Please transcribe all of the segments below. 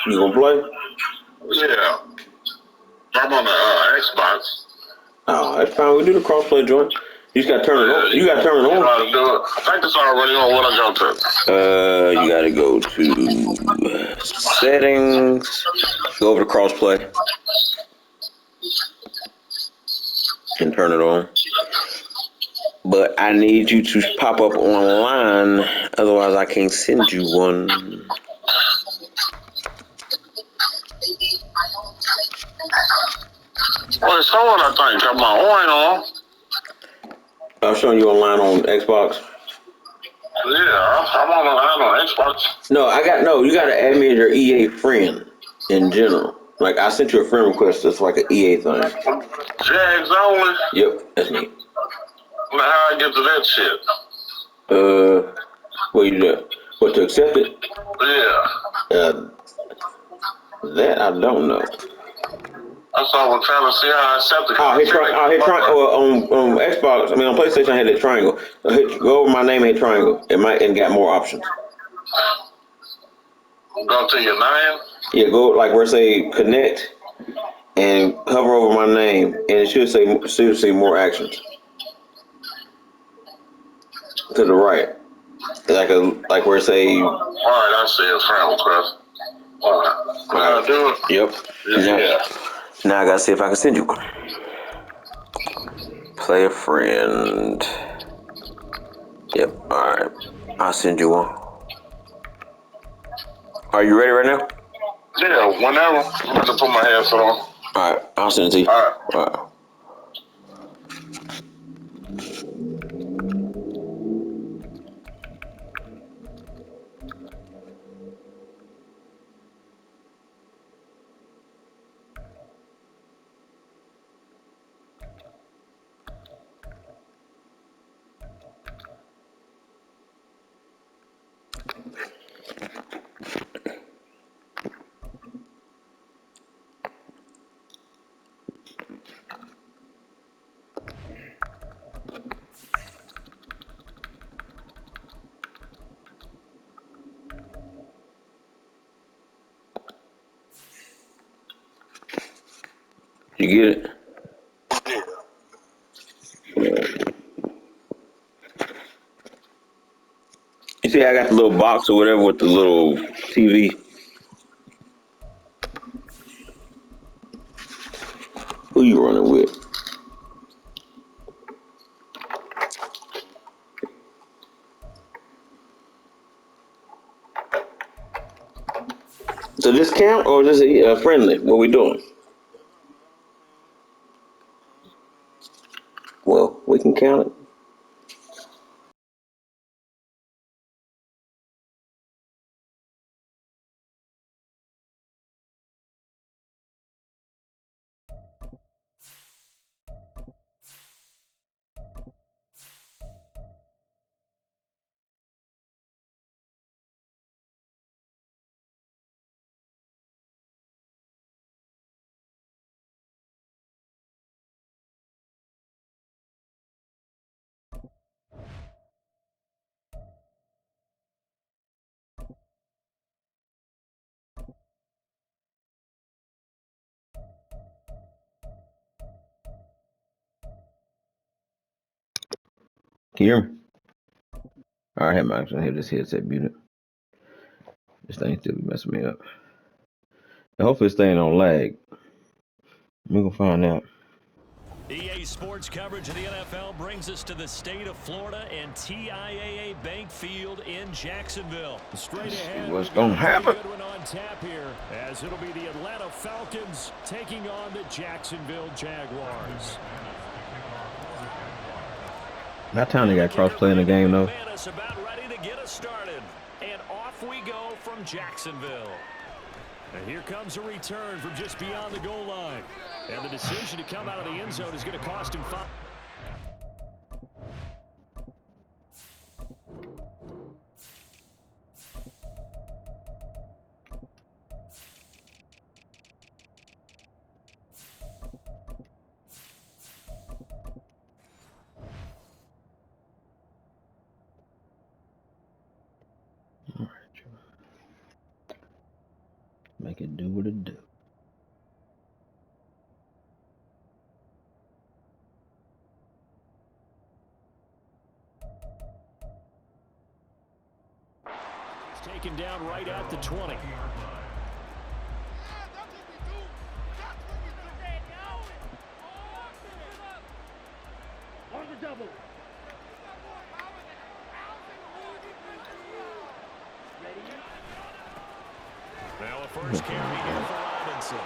You gonna play? Yeah. I'm on the Xbox. Oh, that's fine. We do the crossplay joint. You just gotta turn it on. You gotta turn it on. You know how to do it. I think it's already on. What I go to? You gotta go to settings. Go over to crossplay and turn it on. But I need you to pop up online, otherwise I can't send you one. Well, it's on, I think. Got my oil on. I'm showing you online on Xbox. Yeah, I'm on Xbox. No, you gotta add me as your EA friend in general. Like I sent you a friend request that's like an EA thing. Jags only? Yep, that's me. Now how I get to that shit? What you do? What, to accept it? Yeah. That I don't know. That's all we're trying to see how I accept it. On Xbox, I mean on PlayStation I had that triangle. Go over my name and hit triangle. And got more options. Go to your name? Yeah, go like where it say connect and hover over my name and it should say more actions. To the right. Like where it say Alright, I see a friend request. Alright. How I do it? Yep. Yeah. Now I gotta see if I can send you one. Play a friend. Yep, alright. I'll send you one. Are you ready right now? Yeah, whenever. I'm going to put my headset on. Alright, I'll send it to you. Alright. You get it? You see I got the little box or whatever with the little TV. Who you running with? So this count or is this friendly? What we doing? Well, we can count it. Can you hear me? All right, Max, I have this headset muted. This thing still be messing me up. And hopefully this thing don't lag. We're gonna find out. EA Sports coverage of the NFL brings us to the state of Florida and TIAA Bank Field in Jacksonville. Straight ahead, what's gonna happen? Good one on tap here, as it'll be the Atlanta Falcons taking on the Jacksonville Jaguars. That time they got cross-play in the game, though. About ready to get us started, and off we go from Jacksonville. And here comes a return from just beyond the goal line. And the decision to come out of the end zone is going to cost him 5. Make it do what it do. He's taken down right at the 20. Now a first carry here for Robinson.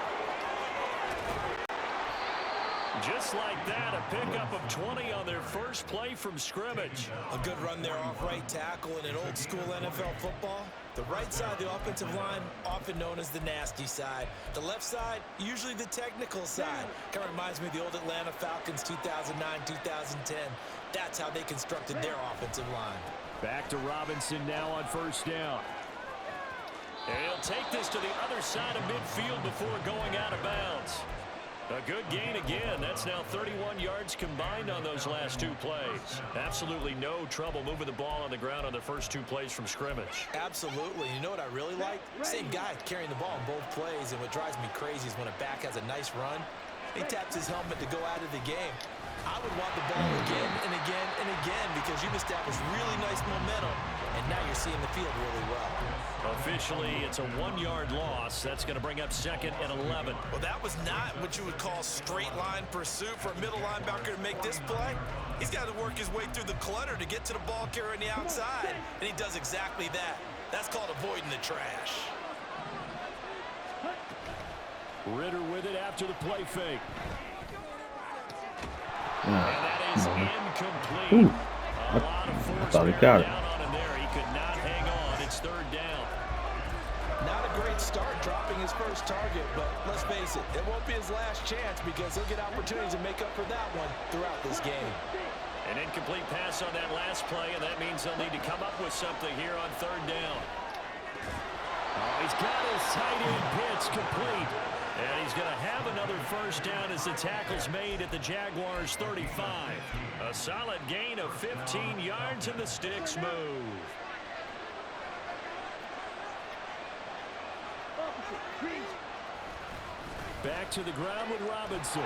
Just like that, a pickup of 20 on their first play from scrimmage. A good run there off right tackle in an old school NFL football. The right side of the offensive line, often known as the nasty side. The left side, usually the technical side. Kind of reminds me of the old Atlanta Falcons 2009, 2010. That's how they constructed their offensive line. Back to Robinson now on first down. And he'll take this to the other side of midfield before going out of bounds. A good gain again. That's now 31 yards combined on those last two plays. Absolutely no trouble moving the ball on the ground on the first two plays from scrimmage. Absolutely. You know what I really like? Same guy carrying the ball in both plays, and what drives me crazy is when a back has a nice run, he taps his helmet to go out of the game. I would want the ball again and again and again because you've established really nice momentum, and now you're seeing the field really well. Officially, it's a 1-yard loss. That's going to bring up 2nd and 11. Well, that was not what you would call straight line pursuit for a middle linebacker to make this play. He's got to work his way through the clutter to get to the ball carrier on the outside, and he does exactly that. That's called avoiding the trash. Ritter with it after the play fake. And that is incomplete. A lot of force down on him there. He could not hang on. It's 3rd down. Not a great start dropping his first target, but let's face it, it won't be his last chance because he'll get opportunities to make up for that one throughout this game. An incomplete pass on that last play, and that means they'll need to come up with something here on 3rd down. Oh, he's got his tight end pitch complete. And he's going to have another first down as the tackle's made at the Jaguars' 35. A solid gain of 15 yards, and the sticks move. Back to the ground with Robinson.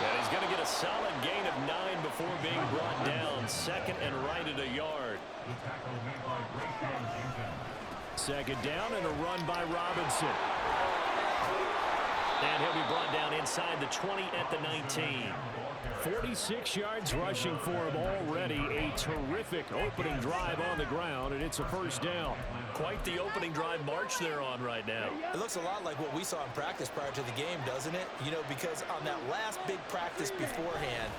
And he's going to get a solid gain of 9 before being brought down. 2nd and right at a yard. 2nd down and a run by Robinson. And he'll be brought down inside the 20 at the 19. 46 yards rushing for him already. A terrific opening drive on the ground, and it's a first down. Quite the opening drive march they're on right now. It looks a lot like what we saw in practice prior to the game, doesn't it? You know, because on that last big practice beforehand,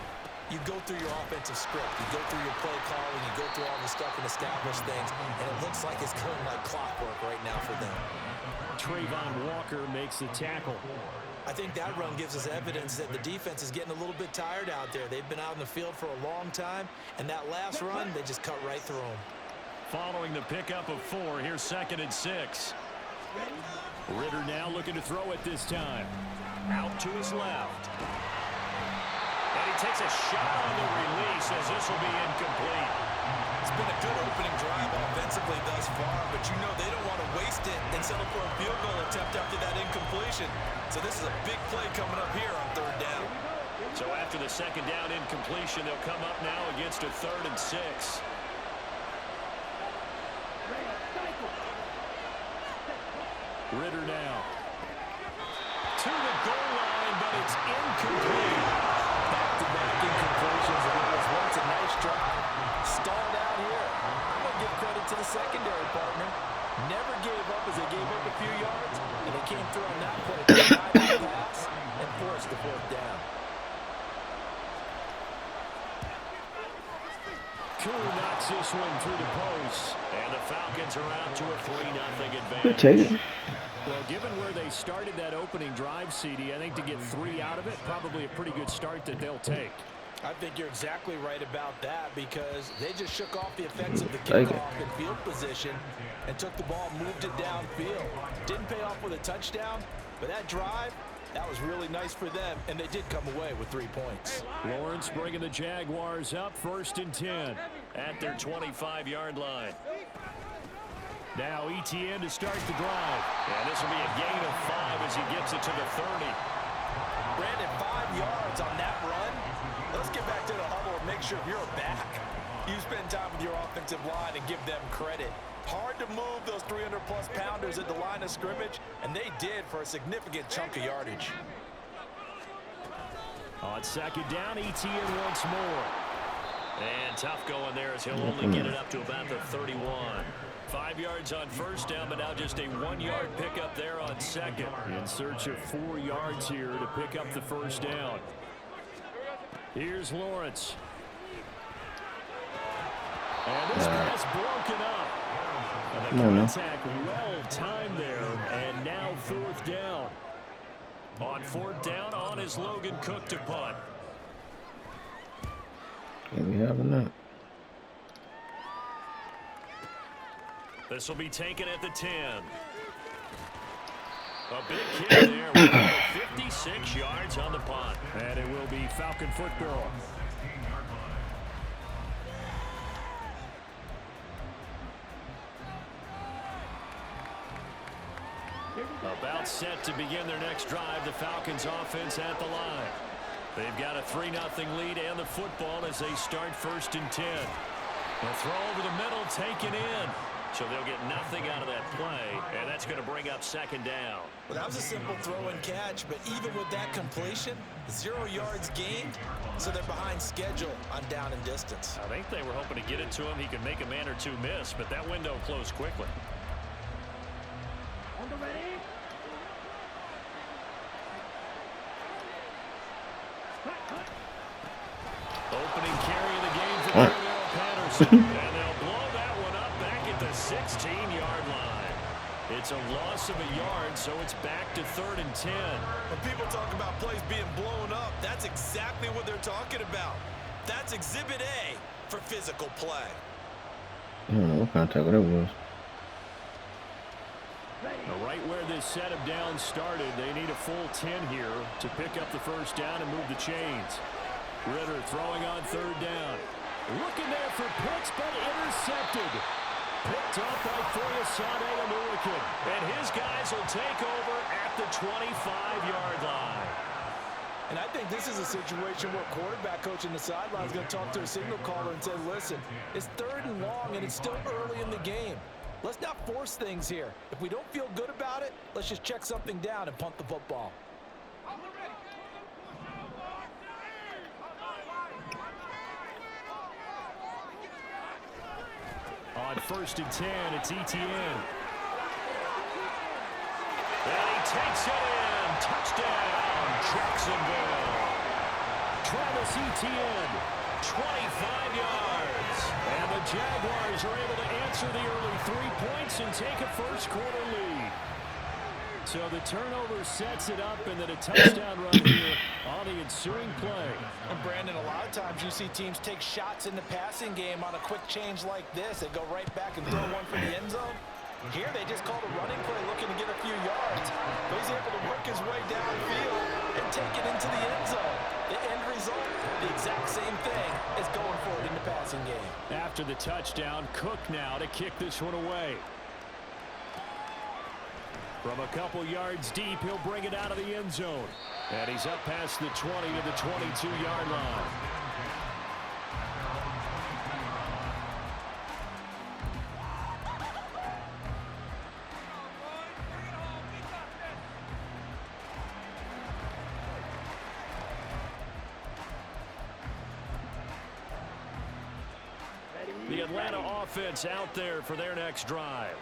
you go through your offensive script, you go through your play calling, you go through all the stuff and establish things, and it looks like it's going like clockwork right now for them. Trayvon Walker makes the tackle. I think that run gives us evidence that the defense is getting a little bit tired out there. They've been out in the field for a long time, and that last run, they just cut right through them. Following the pickup of 4, here's 2nd and 6. Ritter now looking to throw it this time. Out to his left. And he takes a shot on the release as this will be incomplete. It's been a good opening drive offensively thus far, but you know they don't want to waste it and settle for a field goal attempt after that incompletion. So this is a big play coming up here on 3rd down. So after the 2nd down incompletion, they'll come up now against a 3rd and 6. Ritter now. To the goal line, but it's incomplete. Back-to-back incompletions, and it was once a nice drive. Stalled out here. I'm going to give credit to the secondary partner. Never gave up as they gave up a few yards, and they came through on that play to pass and forced the 4th down. Cool knocks this one through the post, and the Falcons are out to a 3-0 advantage. Take it. Well, given where they started that opening drive, CD, I think to get 3 out of it, probably a pretty good start that they'll take. I think you're exactly right about that because they just shook off the effects of the kickoff and field position and took the ball, moved it downfield. Didn't pay off with a touchdown, but that drive, that was really nice for them, and they did come away with 3 points. Lawrence bringing the Jaguars up 1st and 10 at their 25-yard line. Now ETN to start the drive. And this will be a gain of 5 as he gets it to the 30. Brandon, 5 yards on that run. Let's get back to the huddle and make sure you're back. You spend time with your offensive line and give them credit. Hard to move those 300-plus pounders at the line of scrimmage, and they did for a significant chunk of yardage. On second down, ETN once more. And tough going there as he'll only get it up to about the 31. 5 yards on first down, but now just a 1-yard pickup there on second. In search of 4 yards here to pick up the first down. Here's Lawrence. And this pass broken up. And the contact well timed there, and now 4th down. On 4th down, on is Logan Cook to punt. Can we have enough? This will be taken at the 10. A big kick there with 56 yards on the punt. And it will be Falcon football. About set to begin their next drive, the Falcons offense at the line. They've got a 3-0 lead and the football as they start 1st and 10. A throw over the middle, taken in. So they'll get nothing out of that play, and that's going to bring up 2nd down. Well, that was a simple throw and catch, but even with that completion, 0 yards gained, so they're behind schedule on down and distance. I think they were hoping to get it to him. He could make a man or two miss, but that window closed quickly. Opening carry of the game for Cordell Patterson. And they'll blow that one up back at the 16-yard line. It's a loss of a yard, so it's back to 3rd and 10. When people talk about plays being blown up, that's exactly what they're talking about. That's Exhibit A for physical play. I don't know what kind of tackle that was. Right where this set of downs started, they need a full 10 here to pick up the first down and move the chains. Ritter throwing on 3rd down. Looking there for Pitts, but intercepted. Picked up by Foyesade Anuakin. And his guys will take over at the 25-yard line. And I think this is a situation where quarterback coach in the sideline is going to talk to a signal caller and say, listen, it's 3rd and long and it's still early in the game. Let's not force things here. If we don't feel good about it, let's just check something down and punt the football. On 1st and 10, it's ETN. And he takes it in. Touchdown, Jacksonville. Travis Etienne, 25 yards. And the Jaguars are able to answer the early 3 points and take a first-quarter lead. So the turnover sets it up, and then a touchdown run here on the ensuing play. And Brandon, a lot of times you see teams take shots in the passing game on a quick change like this. They go right back and throw one for the end zone. Here they just called a running play looking to get a few yards. But he's able to work his way downfield and take it into the end zone. The end result, the exact same thing as going for it in the passing game. After the touchdown, Cook now to kick this one away. From a couple yards deep, he'll bring it out of the end zone. And he's up past the 20 to the 22-yard line. The Atlanta offense out there for their next drive.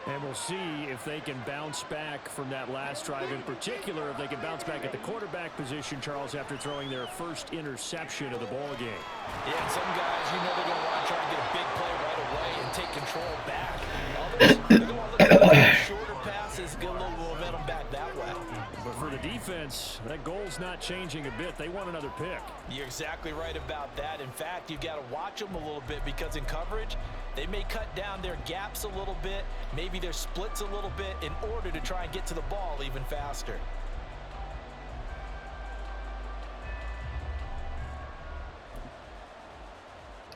And we'll see if they can bounce back from that last drive, in particular if they can bounce back at the quarterback position, Charles, after throwing their first interception of the ball game. Yeah, and some guys, you know they're going to want to try and get a big play right away and take control back. Others, they're going to want to look at shorter passes, get a little momentum back that way. But for the defense, that goal's not changing a bit. They want another pick. You're exactly right about that. In fact, you've got to watch them a little bit because in coverage, they may cut down their gaps a little bit, maybe their splits a little bit in order to try and get to the ball even faster.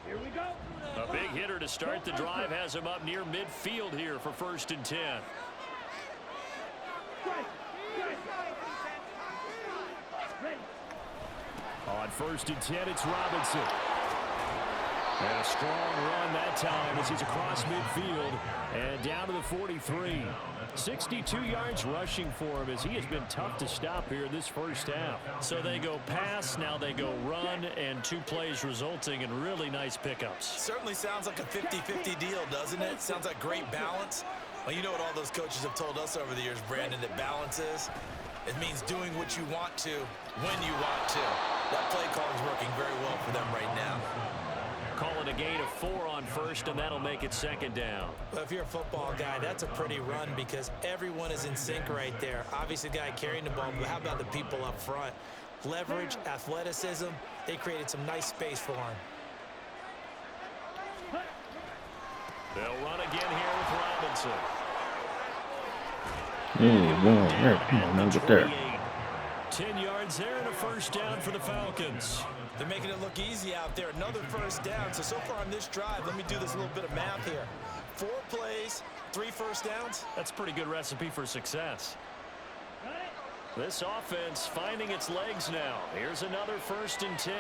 Here we go. A big hitter to to start the drive has him up near midfield here for 1st and 10. On 1st and 10, it's Robinson. And a strong run that time as he's across midfield and down to the 43. 62 yards rushing for him as he has been tough to stop here this first half. So they go pass, now they go run, and 2 plays resulting in really nice pickups. Certainly sounds like a 50-50 deal, doesn't it? Sounds like great balance. Well, you know what all those coaches have told us over the years, Brandon, that balance is? It means doing what you want to, when you want to. That play call is working very well for them right now. Call it a gain of 4 on 1st, and that'll make it 2nd down. Well, if you're a football guy, that's a pretty run because everyone is in sync right there. Obviously, the guy carrying the ball, but how about the people up front? Leverage, athleticism, they created some nice space for him. They'll run again here with Robinson. Come on, now get there. 10 yards there and a 1st down for the Falcons. They're making it look easy out there. Another 1st down. So far on this drive, let me do this little bit of math here. 4 plays, 3 1st downs. That's a pretty good recipe for success. This offense finding its legs now. Here's another 1st and 10.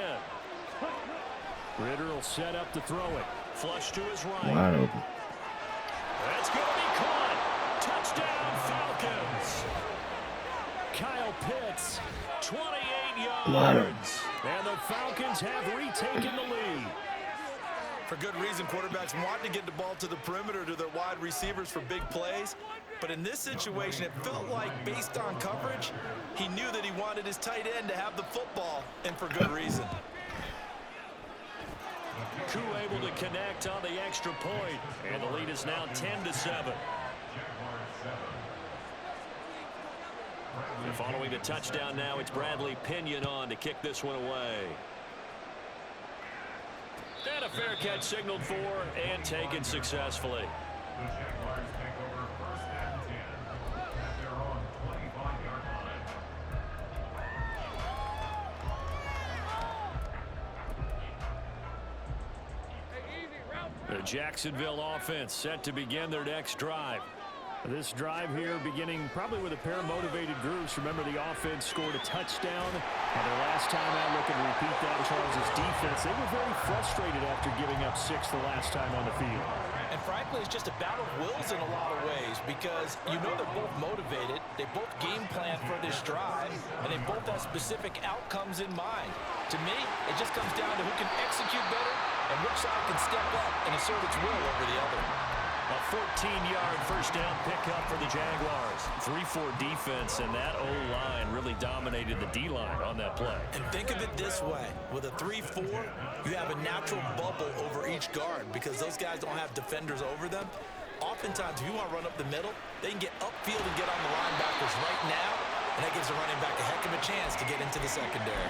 Ritter will set up to throw it. Flush to his right. Wide open. That's going to be caught. Touchdown, Falcons. Kyle Pitts, 28 yards. And the Falcons have retaken the lead. For good reason, quarterbacks want to get the ball to the perimeter to their wide receivers for big plays. But in this situation, it felt like, based on coverage, he knew that he wanted his tight end to have the football, and for good reason. Koo able to connect on the extra point, and the lead is now 10-7. And following the touchdown now, it's Bradley Pinion on to kick this one away. And a fair catch signaled for and taken successfully. The Jacksonville offense set to begin their next drive. This drive here beginning probably with a pair of motivated groups. Remember, the offense scored a touchdown. Their last time out, looking to repeat that. Charles' defense, they were very frustrated after giving up 6 the last time on the field. And frankly, it's just a battle of wills in a lot of ways because you know they're both motivated. They both game plan for this drive, and they both have specific outcomes in mind. To me, it just comes down to who can execute better and which side can step up and assert its will over the other. A 14-yard first down pickup for the Jaguars. 3-4 defense, and that O-line really dominated the D-line on that play. And think of it this way. With a 3-4, you have a natural bubble over each guard because those guys don't have defenders over them. Oftentimes, if you want to run up the middle, they can get upfield and get on the linebackers right now, and that gives the running back a heck of a chance to get into the secondary.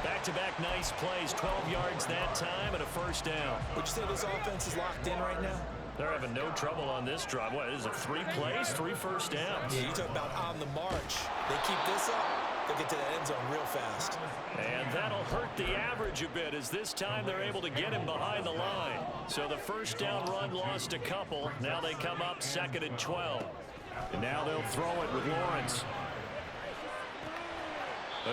Back-to-back nice plays, 12 yards that time and a first down. Would you say this offense is locked in right now? They're having no trouble on this drive. What, is it 3 plays, 3 first downs? Yeah, you talk about on the march. They keep this up, they'll get to the end zone real fast. And that'll hurt the average a bit as this time they're able to get him behind the line. So the first down run lost a couple. Now they come up 2nd and 12. And now they'll throw it with Lawrence.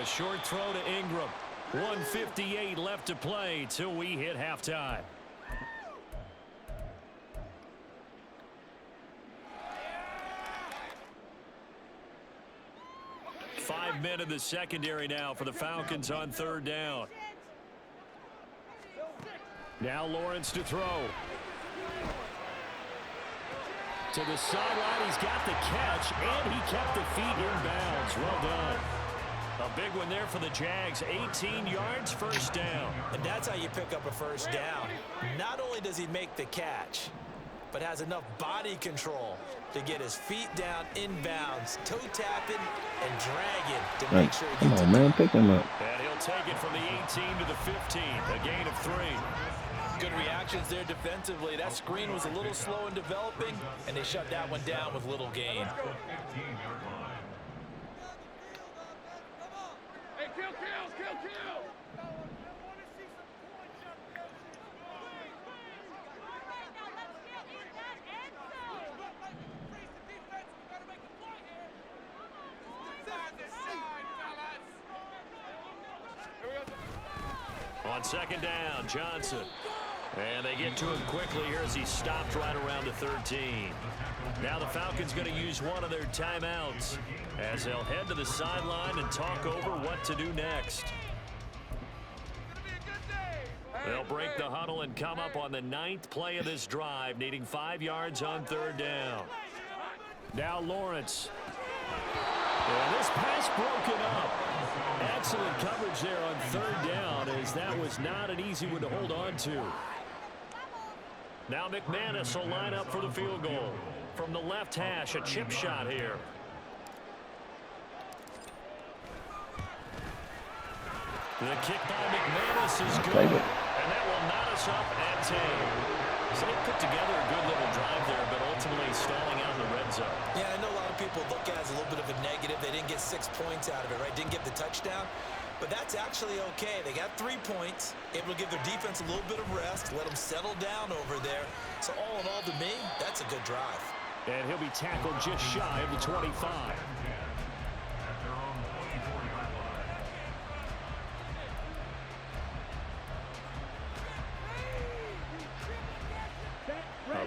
A short throw to Ingram. 1:58 left to play till we hit halftime. Five men in the secondary now for the Falcons on 3rd down. Now Lawrence to throw. To the sideline, he's got the catch, and he kept the feet in bounds. Well done. A big one there for the Jags. 18 yards, first down. And that's how you pick up a first down. Not only does he make the catch, but has enough body control to get his feet down inbounds, toe tapping and dragging to make sure he gets Come on, man, pick him up. And he'll take it from the 18 to the 15, a gain of 3. Good reactions there defensively. That screen was a little slow in developing, and they shut that one down with little gain. On second down, Johnson. And they get to him quickly here as he stopped right around the 13. Now the Falcons going to use one of their timeouts as they'll head to the sideline and talk over what to do next. They'll break the huddle and come up on the 9th play of this drive, needing 5 yards on third down. Now Lawrence. And this pass broken up. Excellent coverage there on third down, as that was not an easy one to hold on to. Now McManus will line up for the field goal. From the left hash, a chip shot here. The kick by McManus is good. And that will knot us up at 10. So they put together a good little drive there, but ultimately stalling out in the red zone. Yeah, I know a lot of people look at it as a little bit of a negative. They didn't get 6 points out of it, right? Didn't get the touchdown. But that's actually okay. They got 3 points. Able to give their defense a little bit of rest, let them settle down over there. So all in all, to me, that's a good drive. And he'll be tackled just shy of the 25.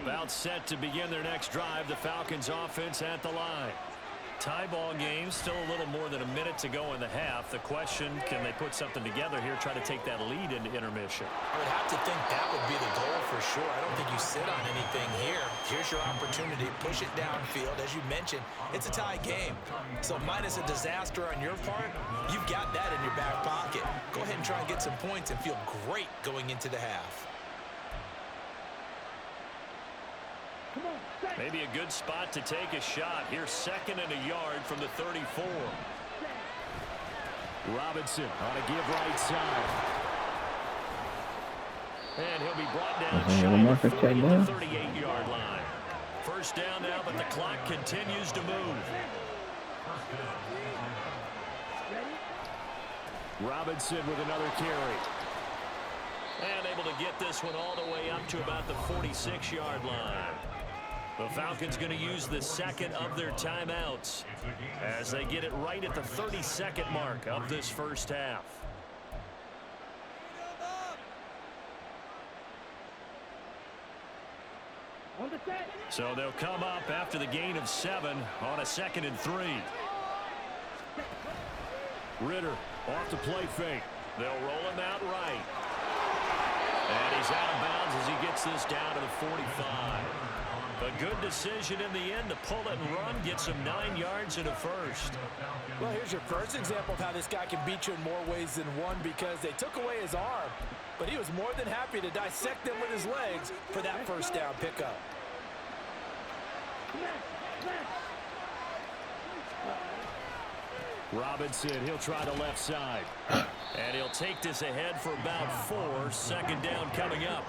About set to begin their next drive. The Falcons offense at the line. Tie ball game, still a little more than a minute to go in the half. The question, can they put something together here, try to take that lead into intermission? I would have to think that would be the goal for sure. I don't think you sit on anything here. Here's your opportunity. Push it downfield. As you mentioned, it's a tie game. So minus a disaster on your part, you've got that in your back pocket. Go ahead and try and get some points and feel great going into the half. Maybe a good spot to take a shot. Here's 2nd and a yard from the 34. Robinson on a give right side. And he'll be brought down shy of the 40 at the 38-yard line. First down now, but the clock continues to move. Robinson with another carry. And able to get this one all the way up to about the 46-yard line. The Falcons going to use the 2nd of their timeouts as they get it right at the 32nd mark of this first half. So they'll come up after the gain of 7 on a 2nd and 3. Ritter off the play fake. They'll roll him out right. And he's out of bounds as he gets this down to the 45. A good decision in the end to pull it and run, get some 9 yards and a first. Well, here's your first example of how this guy can beat you in more ways than one, because they took away his arm, but he was more than happy to dissect them with his legs for that first down pickup. Robinson, he'll try the left side. And he'll take this ahead for about 4. 2nd down coming up.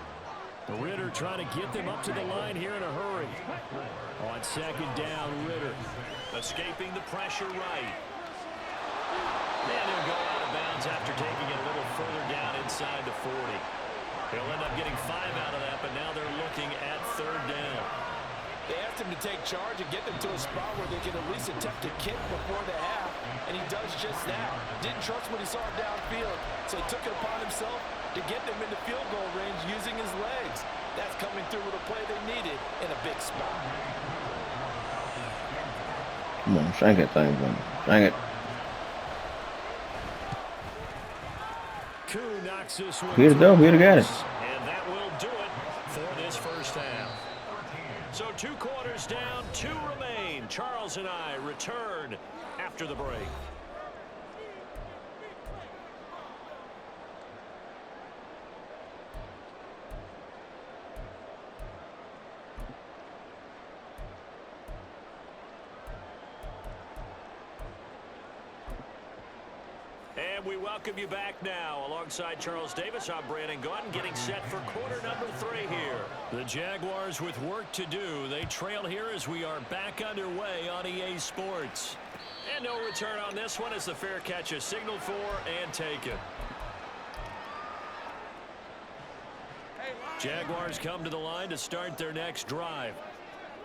Ritter trying to get them up to the line here in a hurry. On 2nd down, Ritter escaping the pressure right. And he'll go out of bounds after taking it a little further down inside the 40. He'll end up getting 5 out of that, but now they're looking at 3rd down. They asked him to take charge and get them to a spot where they can at least attempt to kick before the half, and he does just that. Didn't trust what he saw downfield, so he took it upon himself to get them into field goal range using his legs. That's coming through with a play they needed in a big spot. Come on, shank that thing, brother. Shank it. Koo knocks this one. Here to go. Here to get it. And that will do it for this first half. So 2 quarters down, 2 remain. Charles and I return after the break. And we welcome you back now. Alongside Charles Davis, I'm Brandon Gaunt, getting set for quarter number 3 here. The Jaguars with work to do. They trail here as we are back underway on EA Sports. And no return on this one as the fair catch is signaled for and taken. Jaguars come to the line to start their next drive.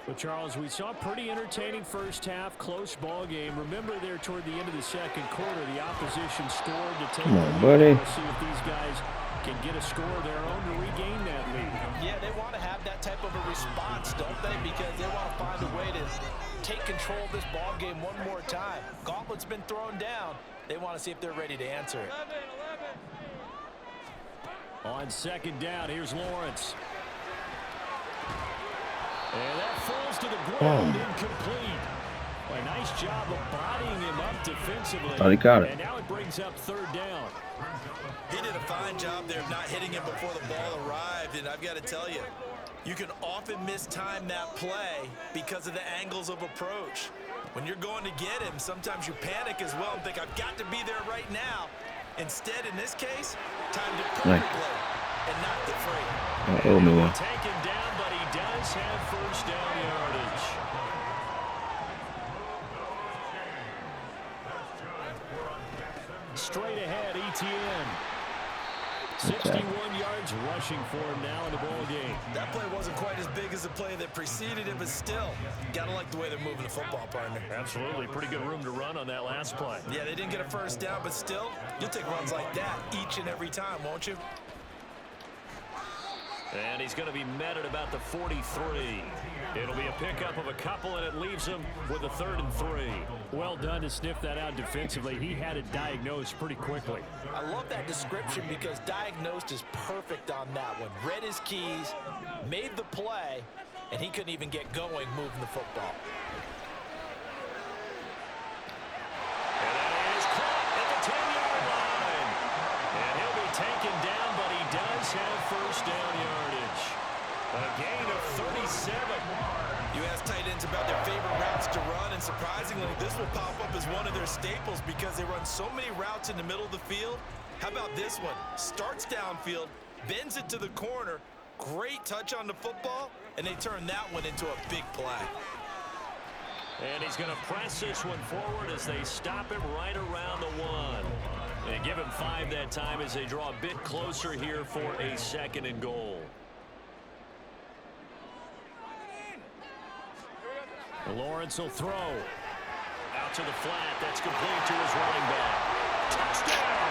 Well, Charles, we saw a pretty entertaining first half, close ball game. Remember there toward the end of the 2nd quarter, the opposition scored to take Come on, buddy. See if these guys and get a score of their own to regain that lead. Yeah, they want to have that type of a response, don't they? Because they want to find a way to take control of this ball game one more time. Gauntlet's been thrown down. They want to see if they're ready to answer it. On second down, here's Lawrence. And that falls to the ground, incomplete. A nice job of bodying him up defensively. Oh, he caught it. And now it brings up third down. He did a fine job there of not hitting him before the ball arrived, and I've got to tell you, you can often mistime that play because of the angles of approach. When you're going to get him, sometimes you panic as well and think, I've got to be there right now. Instead, in this case, timed it perfectly and knocked it free. Taken down, but he does have first down yardage. Straight ahead, ETN. 61 yards rushing for him now in the ball game. That play wasn't quite as big as the play that preceded it, but still, gotta like the way they're moving the football, partner. Absolutely. Pretty good room to run on that last play. Yeah, they didn't get a first down, but still, you'll take runs like that each and every time, won't you? And he's going to be met at about the 43. It'll be a pickup of a couple, and it leaves him with a 3rd and 3. Well done to sniff that out defensively. He had it diagnosed pretty quickly. I love that description because diagnosed is perfect on that one. Read his keys, made the play, and he couldn't even get going moving the football. And that is caught at the 10-yard line. And he'll be taken down, but he does have first down yardage. A gain of 37. You ask tight ends about their favorite routes to run, and surprisingly, this will pop up as one of their staples because they run so many routes in the middle of the field. How about this one? Starts downfield, bends it to the corner, great touch on the football, and they turn that one into a big play. And he's going to press this one forward as they stop him right around the 1. They give him 5 that time as they draw a bit closer here for a 2nd and goal. Lawrence will throw. Out to the flat. That's complete to his running back. Touchdown!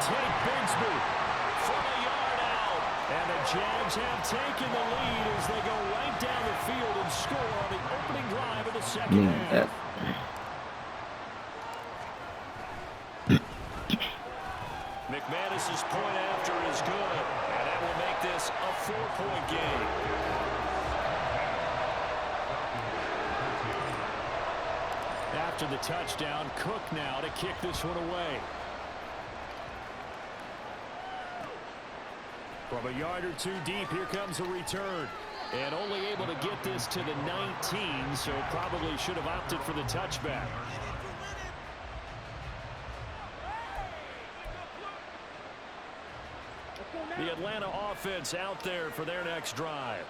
Tate Bigsby from a yard out. And the Jags have taken the lead as they go right down the field and score on the opening drive of the second half. McManus's point after is good. And that will make this a 4-point game. After the touchdown, Cook now to kick this one away. From a yard or 2 deep, here comes a return. And only able to get this to the 19, so probably should have opted for the touchback. The Atlanta offense out there for their next drive.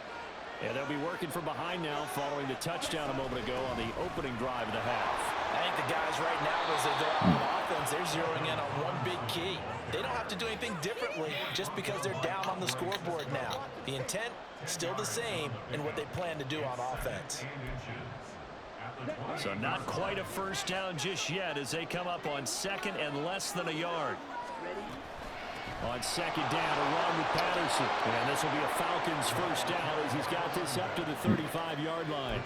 And they'll be working from behind now following the touchdown a moment ago on the opening drive of the half. I think the guys right now, as they go out on offense, they're zeroing in on one big key. They don't have to do anything differently just because they're down on the scoreboard now. The intent, still the same in what they plan to do on offense. So not quite a first down just yet as they come up on 2nd and less than a yard. On 2nd down, a run with Patterson. And this will be a Falcons first down as he's got this up to the 35-yard line.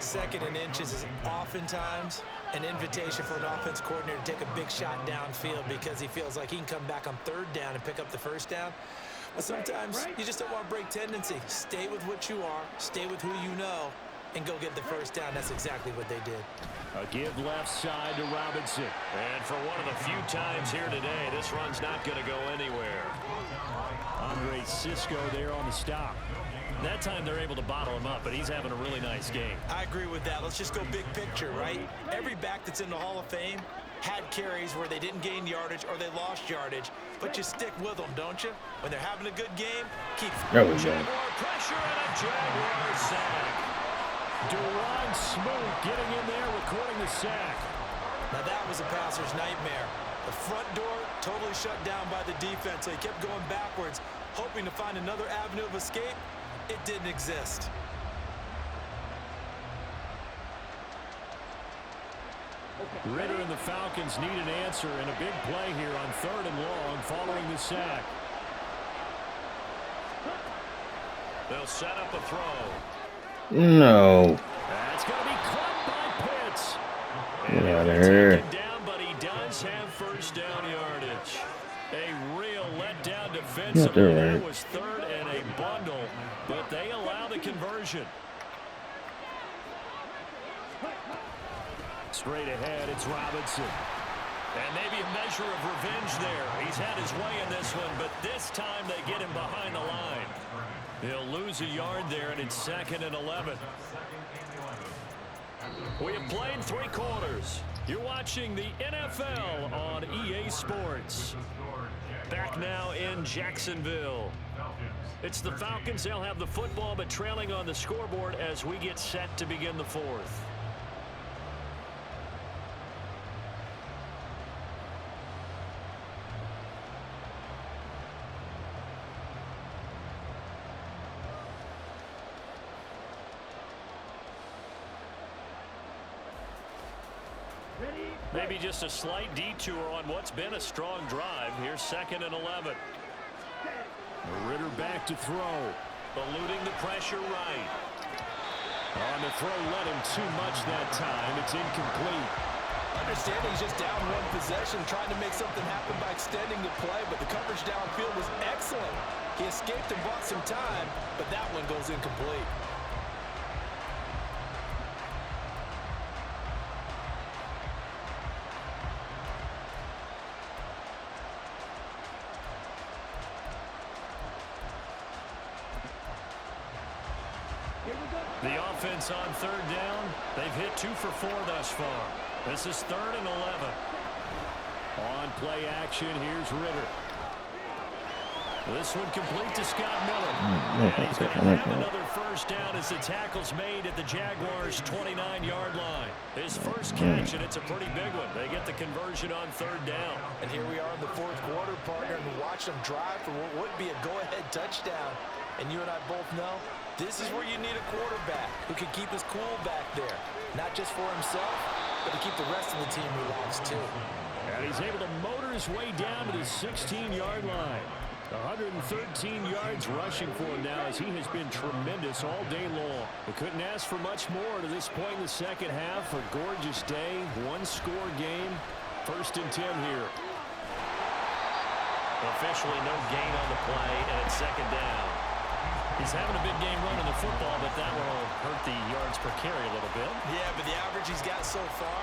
2nd and inches is oftentimes an invitation for an offense coordinator to take a big shot downfield because he feels like he can come back on 3rd down and pick up the first down. But sometimes you just don't want to break tendency. Stay with what you are, stay with who you know, and go get the first down. That's exactly what they did. A give left side to Robinson. And for one of the few times here today, this run's not going to go anywhere. Andre Cisco there on the stop. That time they're able to bottle him up, but he's having a really nice game. I agree with that. Let's just go big picture, right? Every back that's in the Hall of Fame had carries where they didn't gain yardage or they lost yardage, but you stick with them, don't you? When they're having a good game, keep Jaguar pressure and a Jaguar sack. Duran Smoot getting in there, recording the sack. Now that was a passer's nightmare. The front door totally shut down by the defense. They kept going backwards, hoping to find another avenue of escape. It didn't exist. Ritter and the Falcons need an answer and a big play here on 3rd and long following the sack. They'll set up a throw. No. That's going to be caught by Pitts. Get out of here. Down, but he does have first down yardage. A real letdown defensively. Right. That was 3rd and a bundle, but they allow the conversion. Straight ahead, it's Robinson. And maybe a measure of revenge there. He's had his way in this one, but this time they get him behind the line. He'll lose a yard there, and it's 2nd and 11. We have played 3 quarters. You're watching the NFL on EA Sports. Back now in Jacksonville. It's the Falcons. They'll have the football, but trailing on the scoreboard as we get set to begin the 4th. Maybe just a slight detour on what's been a strong drive. Here's 2nd and 11. Ritter back to throw. Eluding the pressure right. On the throw, let him too much that time. It's incomplete. Understanding he's just down 1 possession, trying to make something happen by extending the play, but the coverage downfield was excellent. He escaped and bought some time, but that one goes incomplete. The offense on 3rd down, they've hit 2 for 4 thus far. This is 3rd and 11. On play action, here's Ritter. This one complete to Scott Miller. And he's going to have another first down as the tackle's made at the Jaguars' 29-yard line. His first catch, and it's a pretty big one. They get the conversion on 3rd down. And here we are in the 4th quarter, partner, and watch them drive for what would be a go-ahead touchdown. And you and I both know this is where you need a quarterback who can keep his cool back there. Not just for himself, but to keep the rest of the team relaxed too. And he's able to motor his way down to the 16-yard line. 113 yards rushing for him now as he has been tremendous all day long. We couldn't ask for much more to this point in the second half. A gorgeous day, 1-score game. 1st and 10 here. Officially no gain on the play, and it's 2nd down. He's having a big game running the football, but that one will hurt the yards per carry a little bit. Yeah, but the average he's got so far,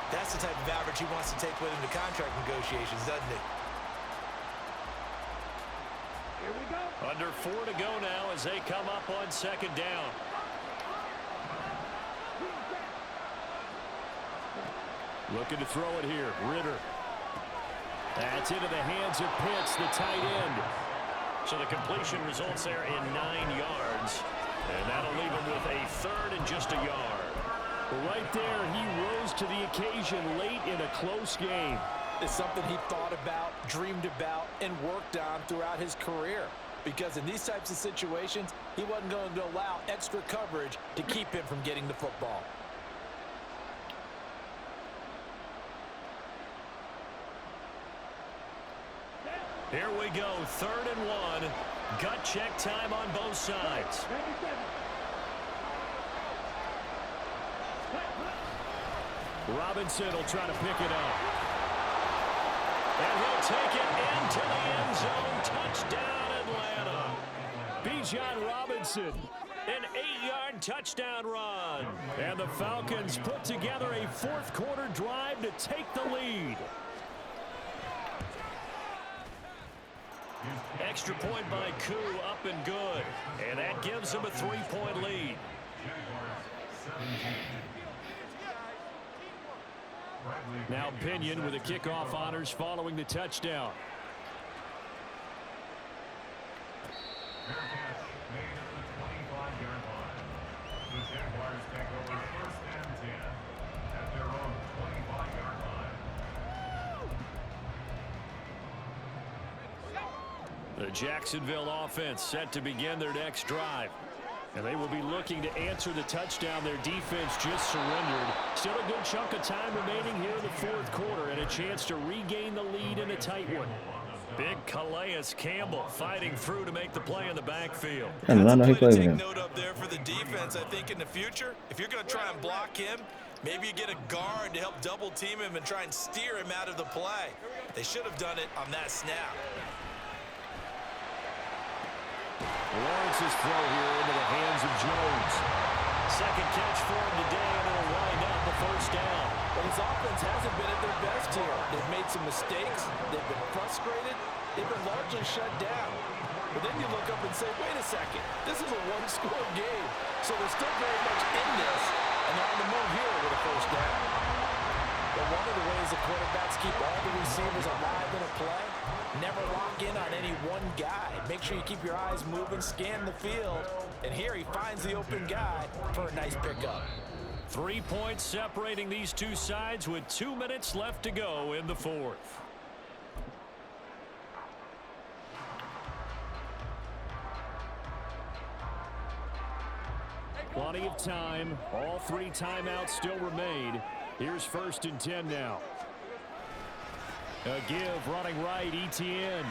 that's the type of average he wants to take with him to contract negotiations, doesn't it? Here we go. Under 4 to go now as they come up on 2nd down. Looking to throw it here. Ritter. That's into the hands of Pitts, the tight end. So the completion results there in 9 yards. And that'll leave him with a 3rd and just a yard. Right there, he rose to the occasion late in a close game. It's something he thought about, dreamed about, and worked on throughout his career. Because in these types of situations, he wasn't going to allow extra coverage to keep him from getting the football. Here we go, 3rd and 1. Gut check time on both sides. Robinson will try to pick it up. And he'll take it into the end zone. Touchdown, Atlanta. Bijan Robinson, an 8-yard touchdown run. And the Falcons put together a 4th quarter drive to take the lead. Extra point by Koo, up and good. And that gives him a 3-point lead. Now Pinion with the kickoff honors following the touchdown. The Jacksonville offense set to begin their next drive. And they will be looking to answer the touchdown. Their defense just surrendered. Still a good chunk of time remaining here in the fourth quarter and a chance to regain the lead in a tight one. Big Calais Campbell fighting through to make the play in the backfield. I did not know he played with him. Note up there for the defense. I think in the future, if you're going to try and block him, maybe you get a guard to help double team him and try and steer him out of the play. They should have done it on that snap. Lawrence's throw here into the hands of Jones. Second catch for him today, and it'll wind up the first down. But his offense hasn't been at their best here. They've made some mistakes. They've been frustrated. They've been largely shut down. But then you look up and say, wait a second, this is a one-score game. So they're still very much in this, and they're on the move here with a first down. But one of the ways the quarterbacks keep all the receivers alive in a play, never lock in on any one guy. Make sure you keep your eyes moving, scan the field. And here he finds the open guy for a nice pickup. 3 points separating these two sides with 2 minutes left to go in the fourth. Plenty of time. All 3 timeouts still remain. Here's 1st and 10 now. A give running right, ETN.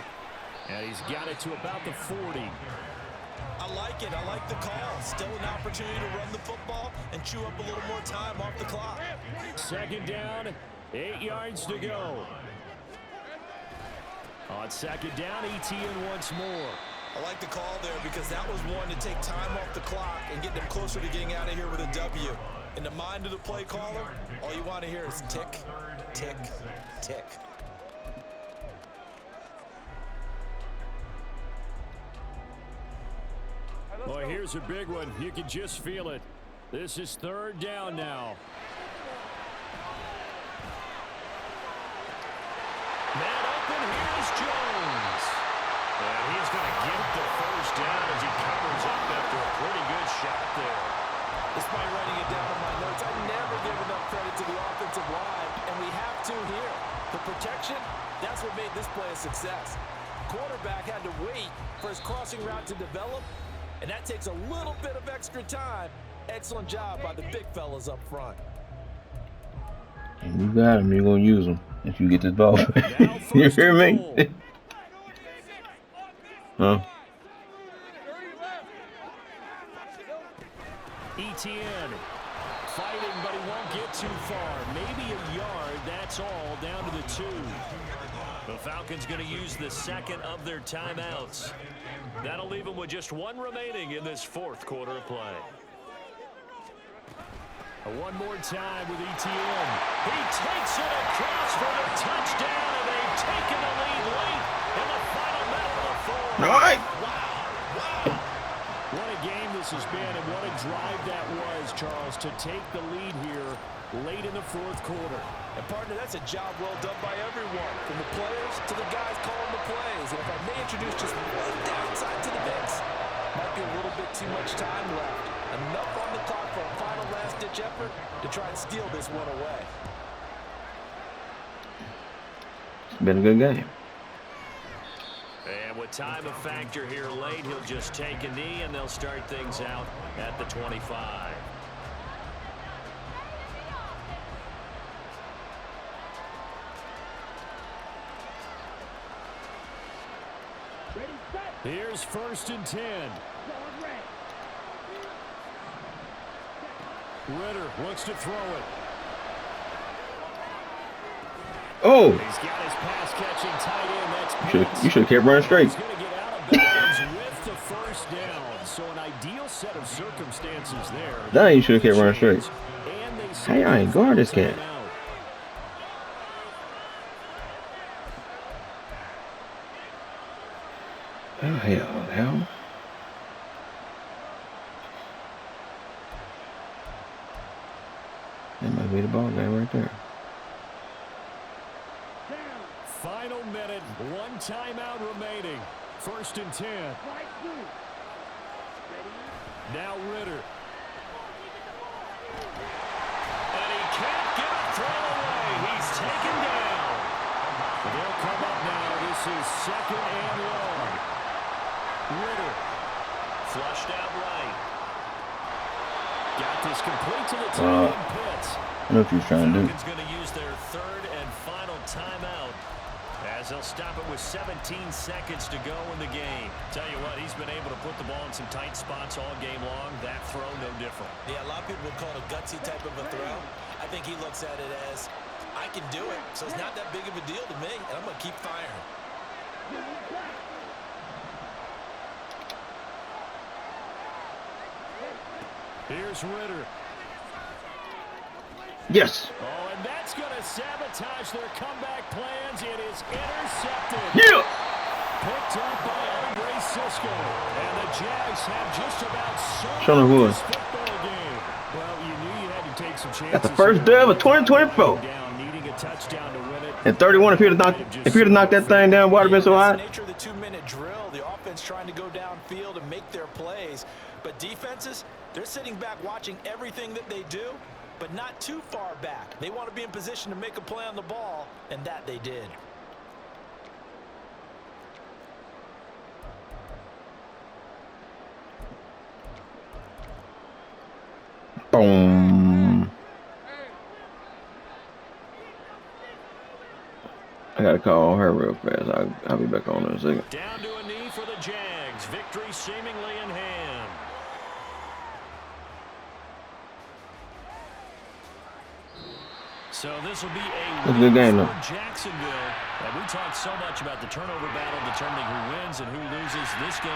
And he's got it to about the 40. I like it. I like the call. Still an opportunity to run the football and chew up a little more time off the clock. 2nd down, 8 yards to go. On 2nd down, ETN once more. I like the call there because that was one to take time off the clock and get them closer to getting out of here with a W. In the mind of the play caller, all you want to hear is tick, tick, tick. Boy, here's a big one. You can just feel it. This is 3rd down now. Man open, here's Jones. And he's going to get the first down as he covers up after a pretty good shot there. Despite writing it down in my notes, I never give enough credit to the offensive line, and we have to here. The protection, that's what made this play a success. Quarterback had to wait for his crossing route to develop, and that takes a little bit of extra time. Excellent job by the big fellas up front. And you got him. You're going to use him if you get this ball. You hear me? Huh? ETN fighting, but he won't get too far. Maybe a yard. That's all. Down to the 2. The Falcons going to use the 2nd of their timeouts. That'll leave them with just 1 remaining in this 4th quarter of play. One more time with ETN. He takes it across for the touchdown, and they've taken the lead late in the final minute of the 4th. All right. Wow. What a game this has been, and what a drive that was, Charles, to take the lead here late in the 4th quarter. And, partner, that's a job well done by everyone, from the players to the guys calling the plays. And if I may introduce just one downside to the mix, might be a little bit too much time left. Enough on the clock for a final last-ditch effort to try and steal this one away. It's been a good game. And with time a factor here late, he'll just take a knee, and they'll start things out at the 25. Here's 1st and 10. Ritter looks to throw it. Oh! He's got his pass-catching tight end. That's You should have kept running straight. He's going to get out of bounds with the first down. So an ideal set of circumstances there. Now you should have kept running straight. Hey, I ain't guard this cat. Oh, hell. That might be the ball game right there. Final minute, 1 timeout remaining. 1st and 10. Now Ritter. And he can't get a throw away. He's taken down. They'll come up now. This is 2nd and long. Ritter flushed out right. is complete to the tight end Pitts. I know what you was trying to do. Falcons going to use their third and final timeout as they'll stop it with 17 seconds to go in the game. Tell you what, he's been able to put the ball in some tight spots all game long. That throw, no different. Yeah, a lot of people would call it a gutsy type of a throw. I think he looks at it as, I can do it, so it's not that big of a deal to me, and I'm going to keep firing. Here's Ritter. Yes. Oh, and that's going to sabotage their comeback plans. It is intercepted. Yeah. Picked up by Andre Cisco. And the Jags have just about Show me who. this football game. Well, you knew you had to take some chances. That's the first dub of 2024. Down, needing a touchdown to win it. And 31, if he'd have knocked that thing down, would have been so high. The nature of the 2-minute drill, the offense trying to go downfield and make their plays. But defenses, they're sitting back watching everything that they do, but not too far back. They want to be in position to make a play on the ball, and that they did. Boom. I gotta call her real fast. I'll be back on in a second. Down to a knee for the Jags. Victory seemingly in hand. So this will be a good game, though. for Jacksonville. And we talked so much about the turnover battle determining who wins and who loses this game.